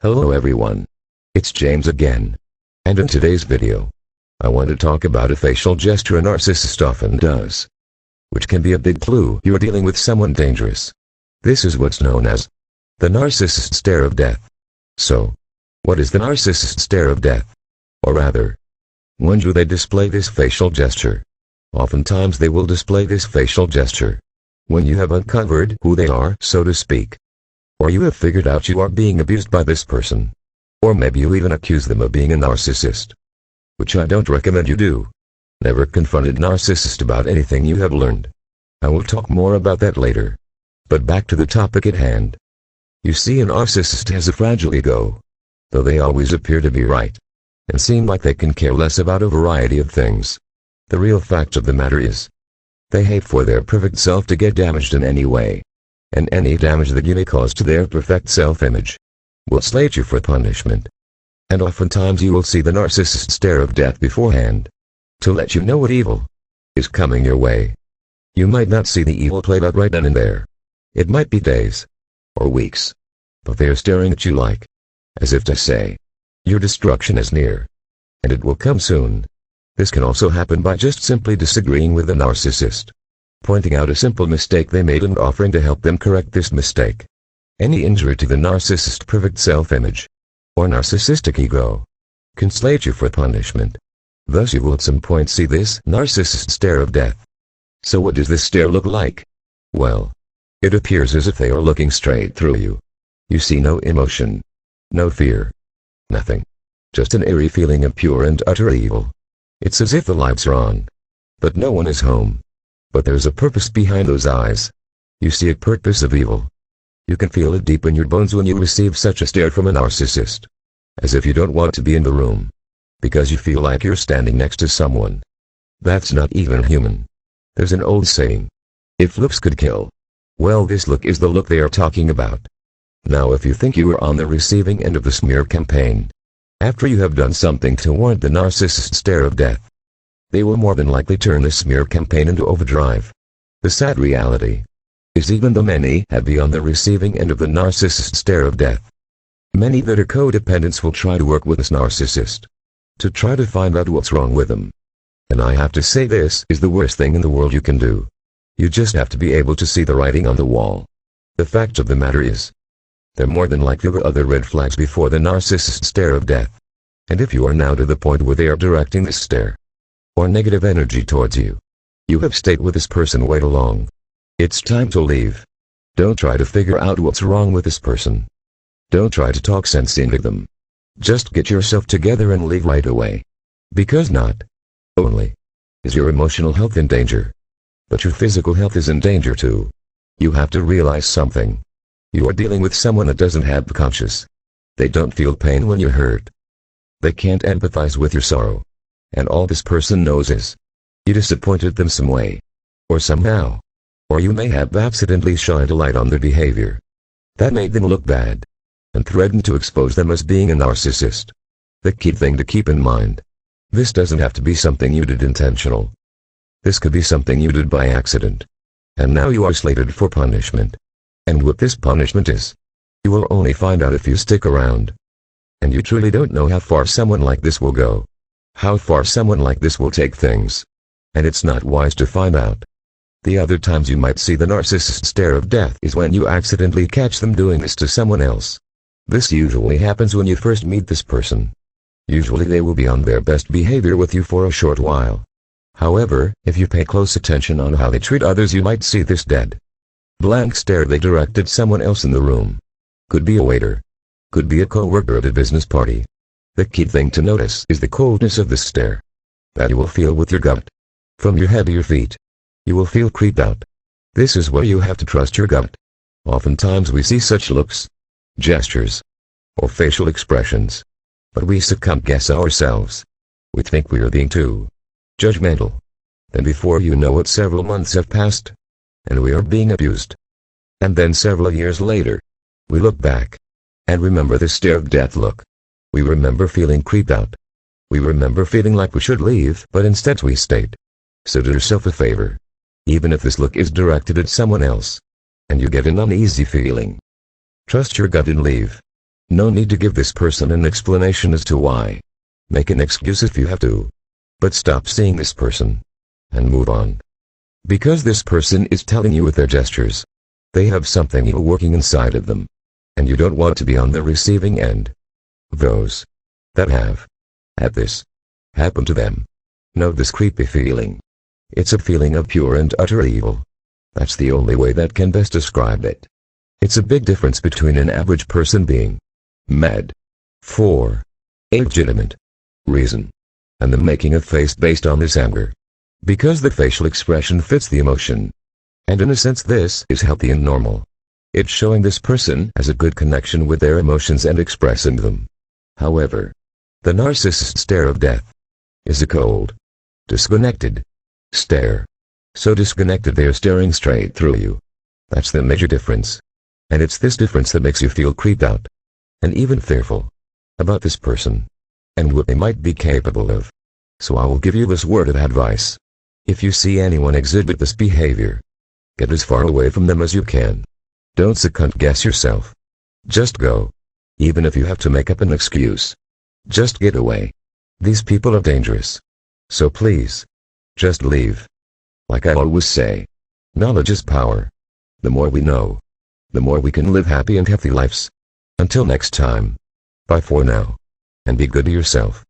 Hello everyone. It's James again. And in today's video, I want to talk about a facial gesture a narcissist often does, which can be a big clue you're dealing with someone dangerous. This is what's known as the narcissist stare of death. So, what is the narcissist stare of death? Or rather, when do they display this facial gesture? Oftentimes they will display this facial gesture when you have uncovered who they are, so to speak. Or you have figured out you are being abused by this person. Or maybe you even accuse them of being a narcissist, which I don't recommend you do. Never confront a narcissist about anything you have learned. I will talk more about that later. But back to the topic at hand. You see, a narcissist has a fragile ego, though they always appear to be right, and seem like they can care less about a variety of things. The real fact of the matter is, they hate for their perfect self to get damaged in any way. And any damage that you may cause to their perfect self-image will slate you for punishment. And oftentimes you will see the narcissist stare of death beforehand, to let you know what evil is coming your way. You might not see the evil played out right then and there. It might be days, or weeks, but they are staring at you like, as if to say, your destruction is near, and it will come soon. This can also happen by just simply disagreeing with the narcissist, pointing out a simple mistake they made and offering to help them correct this mistake. Any injury to the narcissist's perfect self-image, or narcissistic ego, can slate you for punishment. Thus you will at some point see this narcissist stare of death. So what does this stare look like? Well, it appears as if they are looking straight through you. You see no emotion, no fear, nothing. Just an eerie feeling of pure and utter evil. It's as if the lights are on, but no one is home. But there's a purpose behind those eyes. You see a purpose of evil. You can feel it deep in your bones when you receive such a stare from a narcissist. As if you don't want to be in the room, because you feel like you're standing next to someone that's not even human. There's an old saying, if looks could kill, well, this look is the look they are talking about. Now if you think you are on the receiving end of the smear campaign, after you have done something to warrant the narcissist stare of death, they will more than likely turn the smear campaign into overdrive. The sad reality is, even though many have been on the receiving end of the narcissist stare of death, many that are codependents will try to work with this narcissist to try to find out what's wrong with them. And I have to say, this is the worst thing in the world you can do. You just have to be able to see the writing on the wall. The fact of the matter is, there more than likely were other red flags before the narcissist stare of death. And if you are now to the point where they are directing this stare or negative energy towards you, you have stayed with this person way too long. It's time to leave. Don't try to figure out what's wrong with this person. Don't try to talk sense into them. Just get yourself together and leave right away. Because not only is your emotional health in danger, but your physical health is in danger too. You have to realize something. You are dealing with someone that doesn't have the conscience. They don't feel pain when you're hurt. They can't empathize with your sorrow. And all this person knows is, you disappointed them some way, or somehow. Or you may have accidentally shined a light on their behavior that made them look bad, and threatened to expose them as being a narcissist. The key thing to keep in mind, this doesn't have to be something you did intentional. This could be something you did by accident. And now you are slated for punishment. And what this punishment is, you will only find out if you stick around. And you truly don't know how far someone like this will go. How far someone like this will take things. And it's not wise to find out. The other times you might see the narcissist stare of death is when you accidentally catch them doing this to someone else. This usually happens when you first meet this person. Usually they will be on their best behavior with you for a short while. However, if you pay close attention on how they treat others, you might see this dead blank stare they directed someone else in the room. Could be a waiter. Could be a co-worker at a business party. The key thing to notice is the coldness of this stare that you will feel with your gut. From your head to your feet, you will feel creeped out. This is where you have to trust your gut. Oftentimes we see such looks, gestures, or facial expressions, but we second-guess ourselves. We think we are being too judgmental. Then before you know it, several months have passed, and we are being abused. And then several years later, we look back and remember the stare of death look. We remember feeling creeped out. We remember feeling like we should leave, but instead we stayed. So do yourself a favor. Even if this look is directed at someone else, and you get an uneasy feeling, trust your gut and leave. No need to give this person an explanation as to why. Make an excuse if you have to. But stop seeing this person. And move on. Because this person is telling you with their gestures. They have something evil working inside of them. And you don't want to be on the receiving end. Those that have had this happen to them know this creepy feeling. It's a feeling of pure and utter evil. That's the only way that can best describe it. It's a big difference between an average person being mad for a legitimate reason and them making a face based on this anger. Because the facial expression fits the emotion. And in a sense this is healthy and normal. It's showing this person has a good connection with their emotions and expressing them. However, the narcissist stare of death is a cold, disconnected stare. So disconnected they are staring straight through you. That's the major difference. And it's this difference that makes you feel creeped out. And even fearful about this person. And what they might be capable of. So I will give you this word of advice. If you see anyone exhibit this behavior, get as far away from them as you can. Don't second guess yourself. Just go. Even if you have to make up an excuse. Just get away. These people are dangerous. So please, just leave. Like I always say, knowledge is power. The more we know, the more we can live happy and healthy lives. Until next time. Bye for now. And be good to yourself.